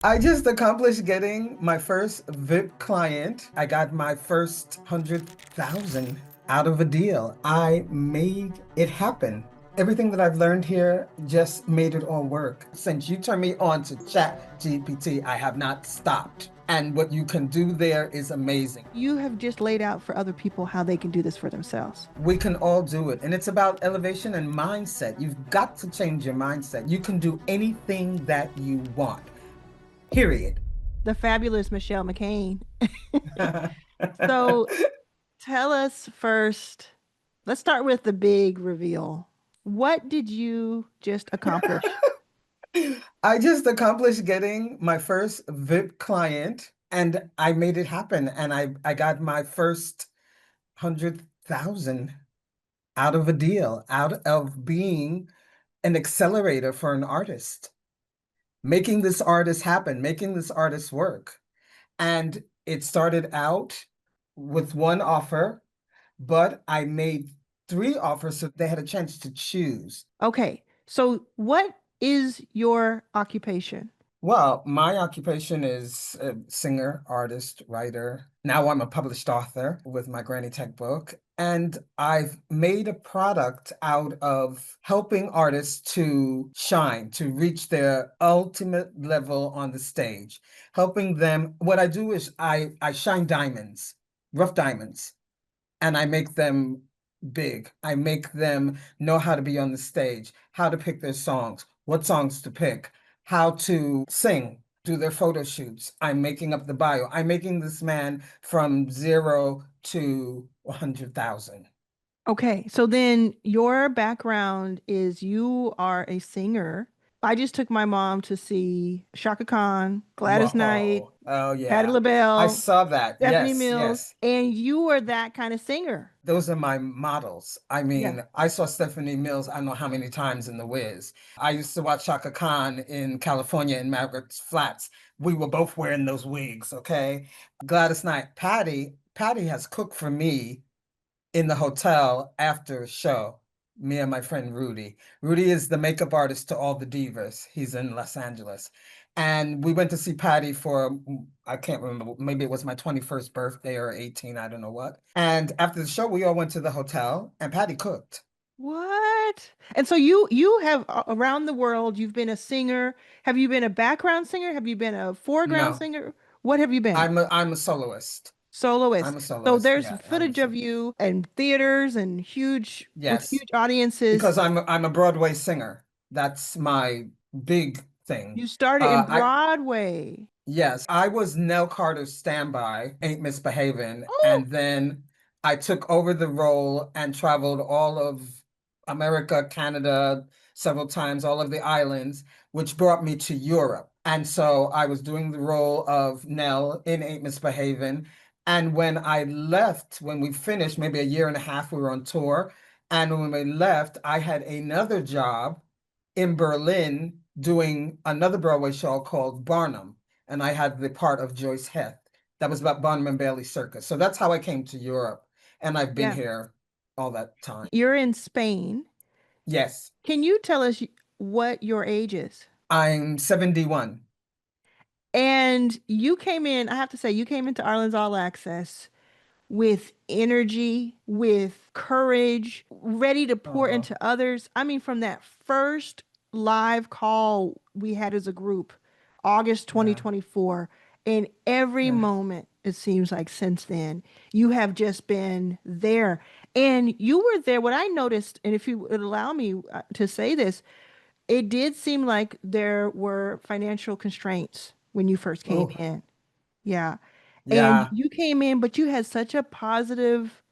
I just accomplished getting my first VIP client. I got my first 100,000 out of a deal. I made it happen. Everything that I've learned here just made it all work. Since you turned me on to ChatGPT, I have not stopped. And what you can do there is amazing. You have just laid out for other people how they can do this for themselves. We can all do it. And it's about elevation and mindset. You've got to change your mindset. You can do anything that you want, period. The fabulous Michelle McCain. So tell us first, let's start with the big reveal. What did you just accomplish? I just accomplished getting my first VIP client and I made it happen. And I got my first 100,000 out of a deal, out of being an accelerator for an artist, making this artist happen, making this artist work. And it started out with one offer, but I made three offers so they had a chance to choose. Okay, so what is your occupation? Well, my occupation is a singer, artist, writer. Now I'm a published author with my Granny Tech book. And I've made a product out of helping artists to shine, to reach their ultimate level on the stage, helping them. What I do is I shine diamonds, rough diamonds, and I make them big. I make them know how to be on the stage, how to pick their songs, what songs to pick, how to sing, do their photo shoots. I'm making up the bio. I'm making this man from zero to 100,000. Okay, so then your background is you are a singer. I just took my mom to see Shaka Khan, Gladys Knight, Whoa. Oh, Patti yeah. I LaBelle, saw that. Stephanie Yes, Mills, yes. and you were that kind of singer. Those are my models. I Yeah. mean, I saw Stephanie Mills, I don't know how many times in The Wiz. I used to watch Shaka Khan in California in Margaret's Flats. We were both wearing those wigs, okay? Gladys Knight, Patty has cooked for me in the hotel after a show, me and my friend Rudy. Rudy is the makeup artist to all the divas. He's in Los Angeles. And we went to see Patty for, I can't remember, maybe it was my 21st birthday or 18, I don't know what. And after the show, we all went to the hotel and Patty cooked. What? And so you have around the world, you've been a singer. Have you been a background singer? Have you been a foreground No, singer? What have you been? I'm a soloist. I'm Soloist. a So soloist. there's Yeah, I'm a footage of soloist. you in theaters and huge with Yes, huge audiences. because I'm a Broadway singer. That's my big thing. You started in I Broadway. Yes, I was Nell Carter's standby, Ain't Misbehaving, Oh, and then I took over the role and traveled all of America, Canada, several times, all of the islands, which brought me to Europe. And so I was doing the role of Nell in Ain't Misbehaving. And when I left, when we finished, maybe a year and a half, we were on tour. And when we left, I had another job in Berlin doing another Broadway show called Barnum, and I had the part of Joyce Heth. That was about Barnum and Bailey Circus. So that's how I came to Europe, and I've been yeah. here all that time. You're in Spain. Yes, Can you tell us what your age is? I'm 71. And you came in, I have to say, you came into Arlen's All Access with energy, with courage, ready to pour Oh, into others. I mean, from that first live call we had as a group, August yeah, 2024, and every yeah. moment, it seems like since then, you have just been there. And you were there. What I noticed, and if you would allow me to say this, it did seem like there were financial constraints when you first came Oh, in. Yeah. And yeah. you came in, but you had such a positive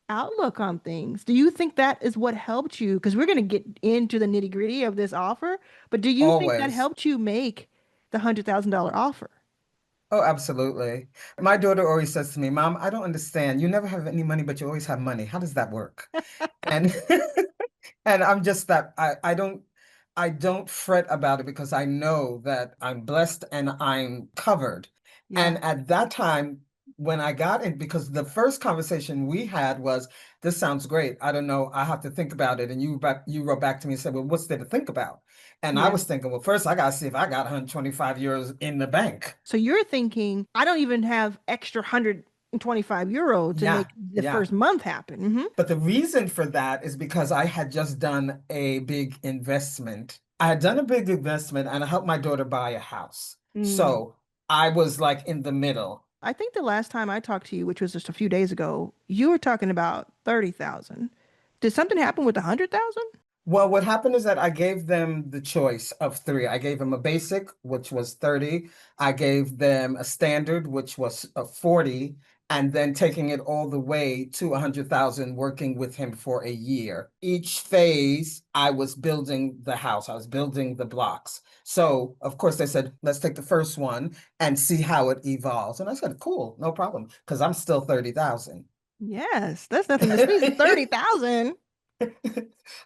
outlook on things. Do you think that is what helped you? Because we're going to get into the nitty gritty of this offer, but do you think that Always. helped you make the $100,000 offer? Oh, absolutely. My daughter always says to me, Mom, I don't understand. You never have any money, but you always have money. How does that work? And and I'm just that I don't fret about it because I know that I'm blessed and I'm covered. Yeah. And at that time, when I got it, because the first conversation we had was, this sounds great. I don't know. I have to think about it. And you wrote back to me and said, well, what's there to think about? And I Yeah. was thinking, well, first I gotta see if I got 125 euros in the bank. So you're thinking, I don't even have extra 125 euro to Yeah, make the yeah. first month happen. But the reason for that is because I had just done a big investment. I had done a big investment and I helped my daughter buy a house. Mm. So I was like in the middle. I think the last time I talked to you, which was just a few days ago, you were talking about 30,000. Did something happen with 100,000? Well, what happened is that I gave them the choice of three. I gave them a basic, which was 30. I gave them a standard, which was 40, and then taking it all the way to 100,000, working with him for a year. Each phase, I was building the house. I was building the blocks. So, of course, they said, let's take the first one and see how it evolves. And I said, cool, no problem, because I'm still 30,000. Yes, that's nothing to sneeze at 30,000.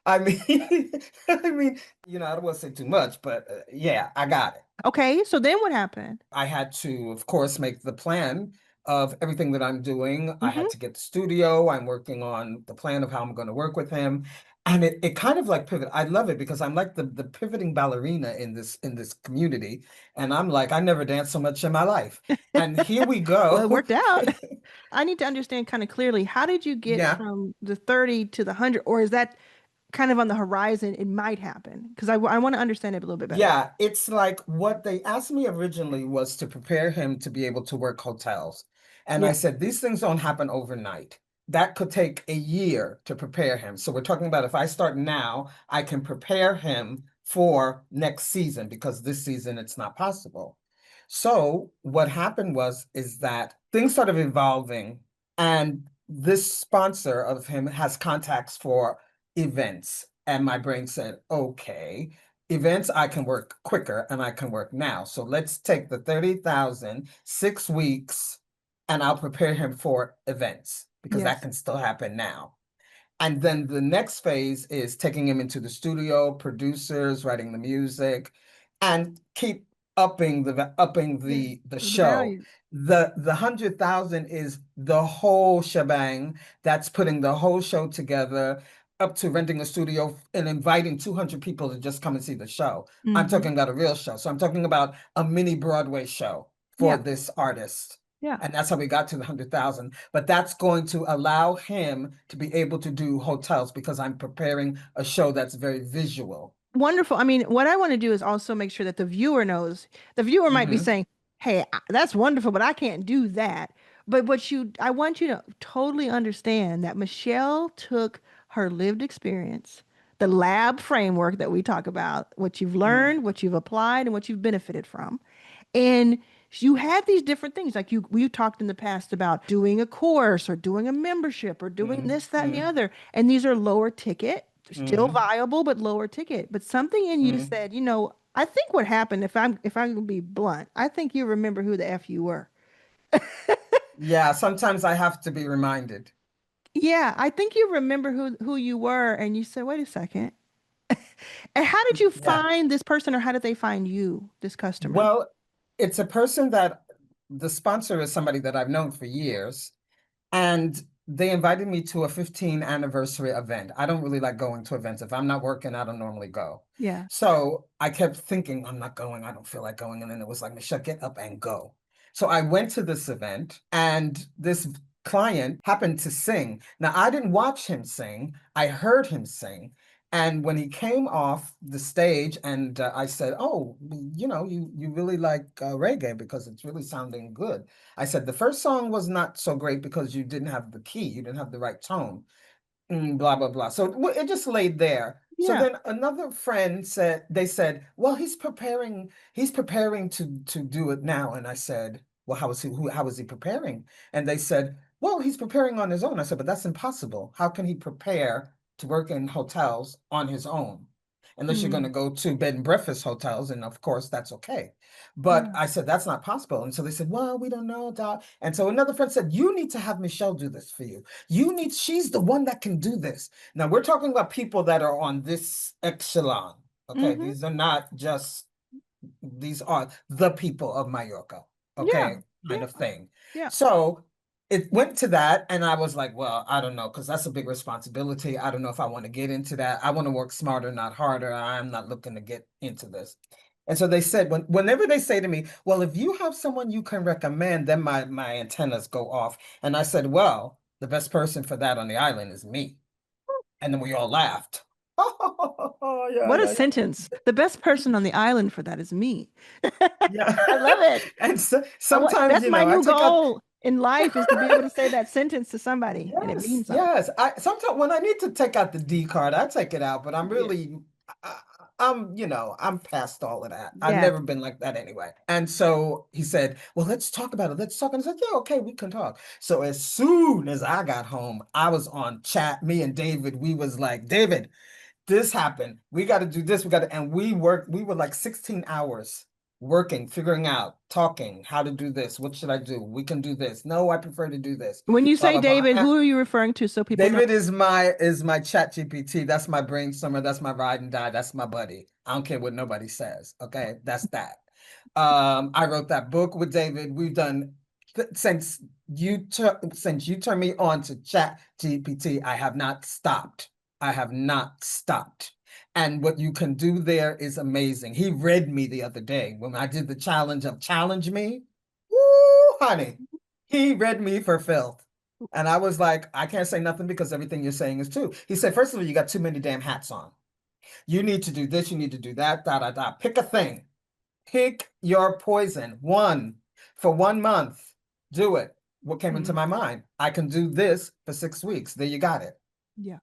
I mean, I mean, I don't want to say too much, but yeah, I got it. Okay, so then what happened? I had to, of course, make the plan of everything that I'm doing. I Hmm. had to get the studio. I'm working on the plan of how I'm going to work with him. And it kind of like pivot. I love it because I'm like the pivoting ballerina in this community. And I'm like, I never danced so much in my life. And here we Well, it go. worked out. I need to understand kind of clearly, how did you get Yeah. from the 30 to the 100, or is that kind of on the horizon? It might happen because I want to understand it a little bit better. Yeah, it's like what they asked me originally was to prepare him to be able to work hotels. And I Yeah. said, these things don't happen overnight. That could take a year to prepare him. So we're talking about if I start now, I can prepare him for next season because this season it's not possible. So what happened is that things started evolving, and this sponsor of him has contacts for events. And my brain said, okay, events, I can work quicker and I can work now. So let's take the 30,000, 6 weeks, and I'll prepare him for events because that Yes. can still happen now. And then the next phase is taking him into the studio, producers, writing the music, and keep upping Yeah. the The show. value. The 100,000 is the whole shebang. That's putting the whole show together, up to renting a studio and inviting 200 people to just come and see the show. I'm Hmm. talking about a real show. So I'm talking about a mini Broadway show for Yeah. this artist. Yeah. And that's how we got to the 100,000. But that's going to allow him to be able to do hotels because I'm preparing a show that's very visual. Wonderful. I mean, what I want to do is also make sure that the viewer knows. The viewer might be Hmm. saying, "Hey, that's wonderful, but I can't do that." But I want you to totally understand that Michelle took her lived experience, the lab framework that we talk about, what you've Hmm. learned, what you've applied, and what you've benefited from. And you had these different things. Like we talked in the past about doing a course or doing a membership or doing Hmm. this, that, and the Hmm. other. And these are lower ticket, still Hmm. viable, but lower ticket. But something in you Hmm. said, I think what happened, if I'm gonna be blunt, I think you remember who the F you were. Yeah, sometimes I have to be reminded. Yeah, I think you remember who you were, and you said, wait a second. And how did you Yeah. find this person, or how did they find you, this customer? Well, it's a person that the sponsor is somebody that I've known for years. And they invited me to a 15 anniversary event. I don't really like going to events. If I'm not working, I don't normally go. Yeah. So I kept thinking, I'm not going. I don't feel like going. And then it was like, Michelle, get up and go. So I went to this event, and this client happened to sing. Now, I didn't watch him sing. I heard him sing. And when he came off the stage, and I said, "Oh, you really like reggae because it's really sounding good." I said the first song was not so great because you didn't have the key, you didn't have the right tone, blah blah blah. So it just laid there. So Yeah. then another friend said, they said, "Well, he's preparing to do it now." And I said, "Well, how is he preparing?" And they said, "Well, he's preparing on his own." I said, "But that's impossible. How can he prepare to work in hotels on his own? Unless you're going Mm, to go to bed and breakfast hotels, and of course that's okay." But yeah. I said, "That's not possible." And so they said, "Well, we don't know, Doc." And so another friend said, "You need to have Michelle do this for you. She's the one that can do this." Now we're talking about people that are on this echelon. Okay, Hmm. these are the people of Mallorca. Yeah. Okay, kind Yeah. of thing. Yeah. So it went to that, and I was like, well, I don't know, because that's a big responsibility. I don't know if I want to get into that. I want to work smarter, not harder. I'm not looking to get into this. And so they said, whenever they say to me, well, if you have someone you can recommend, then my antennas go off. And I said, well, the best person for that on the island is me. And then we all laughed. Oh, yeah, What a yeah, yeah. sentence. The best person on the island for that is me. Yeah. I love it. And so, I want sometimes, that's my I new take out. goal in life is to be able to say that sentence to somebody and it Yes, means something. yes. I sometimes when I need to take out the D card, I take it out, but I'm Yeah. really I, I'm past all of that. I've Yeah. never been like that anyway. And so he said, "Well, let's talk about it. Let's talk." And I said, "Yeah, okay, we can talk." So as soon as I got home, I was on chat. Me and David, we was like, "David, this happened. We got to do this. We got to," and we were like 16 hours working, figuring out, talking, how to do this. What should I do? We can do this. No, I prefer to do this. When you Blah, say blah, blah. David, who are you referring to so people know? David is my ChatGPT. That's my brainstormer. That's my ride and die. That's my buddy. I don't care what nobody says. Okay, that's that. I wrote that book with David. We've done since you turned me on to ChatGPT. I have not stopped. I have not stopped. And what you can do there is amazing. He read me the other day when I did the challenge of challenge me. Woo, honey. He read me for filth. And I was like, I can't say nothing because everything you're saying is true. He said, first of all, you got too many damn hats on. You need to do this, you need to do that, da da da. Pick a thing. Pick your poison. One for 1 month. Do it. What came into Mhm. my mind? I can do this for 6 weeks. There you got it. Yeah.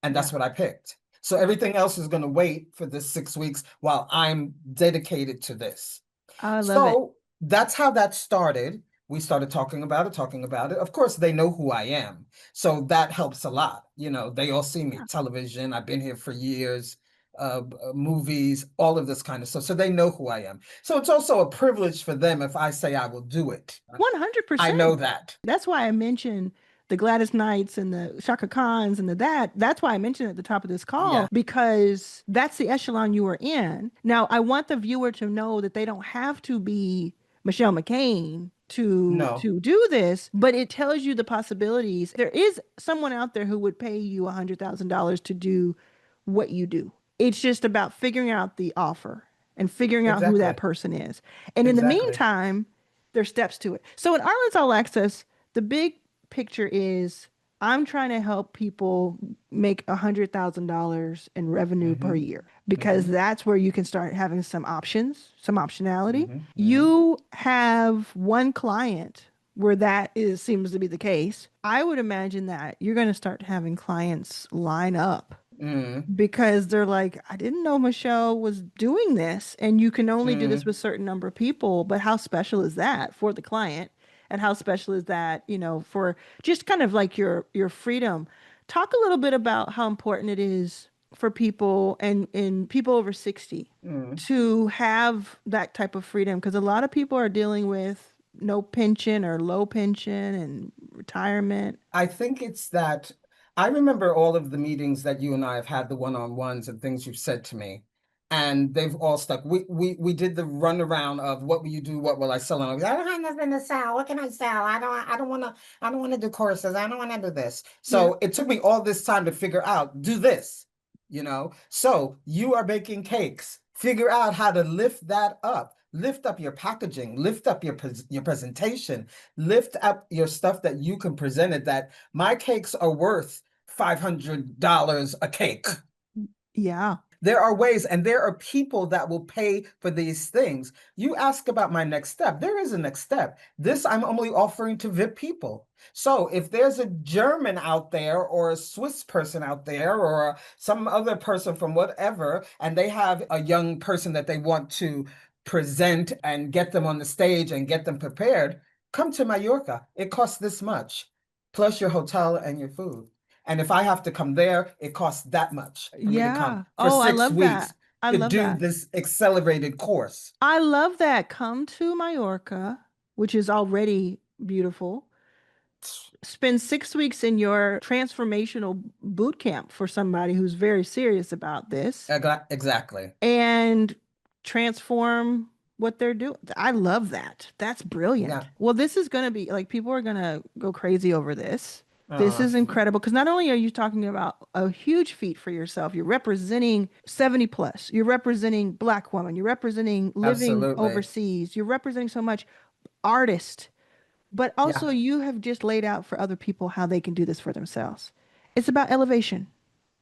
And Yeah. that's what I picked. So everything else is going to wait for this 6 weeks while I'm dedicated to this. I love it. So that's how that started. We started talking about it, talking about it. Of course, they know who I am. So that helps a lot. They all see me, Yeah. television. I've been here for years, movies, all of this kind of stuff. So they know who I am. So it's also a privilege for them if I say I will do it. I 100%. know that. That's why I mentioned the Gladys Knights and the Shaka Khans and the that. That's why I mentioned at the top of this call Yeah. because that's the echelon you were in. Now, I want the viewer to know that they don't have to be Michelle McCain to No. do this, but it tells you the possibilities. There is someone out there who would pay you $100,000 to do what you do. It's just about figuring out the offer and figuring out who that Exactly. person is. And in the Exactly. meantime, there's steps to it. So in Arlen's All Access, the big picture is I'm trying to help people make $100,000 in revenue per Mm-hmm. year because Mm-hmm. that's where you can start having some options, some optionality. Mm-hmm. Mm-hmm. You have one client where that is seems to be the case. I would imagine that you're going to start having clients line up Mm-hmm. because they're like, I didn't know Michelle was doing this, and you can only do this Mm-hmm. with certain number of people. But how special is that for the client, and how special is that, for just kind of like your freedom? Talk a little bit about how important it is for people and people over 60 Mm-hmm. to have that type of freedom because a lot of people are dealing with no pension or low pension and retirement. I think it's that I remember all of the meetings that you and I have had, the one-on-ones and things you've said to me, and they've all stuck. We did the runaround of what will you do, what will I sell? And I was, I don't have nothing to sell. What can I sell? I don't want to do courses. I don't want to do this. Yeah. So it took me all this time to figure out, do this. So you are making cakes. Figure out how to lift that up. Lift up your packaging, lift up your presentation, lift up your stuff that you can present it that my cakes are worth $500 a cake. Yeah. There are ways, and there are people that will pay for these things. You ask about my next step. There is a next step. This I'm only offering to VIP people. So if there's a German out there or a Swiss person out there or some other person from whatever, and they have a young person that they want to present and get them on the stage and get them prepared, come to Mallorca. It costs this much, plus your hotel and your food. And if I have to come there, it costs that much for me to come Yeah. for Oh, I six love that. weeks I to love do that. this accelerated course. I love that. Come to Mallorca, which is already beautiful. Spend 6 weeks in your transformational boot camp for somebody who's very serious about this Exactly. and transform. what they're doing. I love that. That's brilliant. Yeah. Well, this is going to be like people are going to go crazy over this. This Uh, is incredible because not only are you talking about a huge feat for yourself, you're representing 70 plus, you're representing Black women, you're representing living Absolutely. overseas, you're representing so much artist, but also Yeah. you have just laid out for other people how they can do this for themselves. It's about elevation.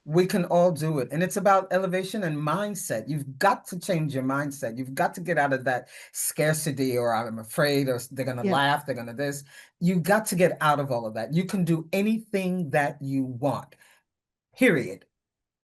We can all do it. And it's about elevation and mindset. You've got to change your mindset. You've got to get out of that scarcity or I'm afraid or they're going to Yep. laugh, they're going to this. You've got to get out of all of that. You can do anything that you want, period.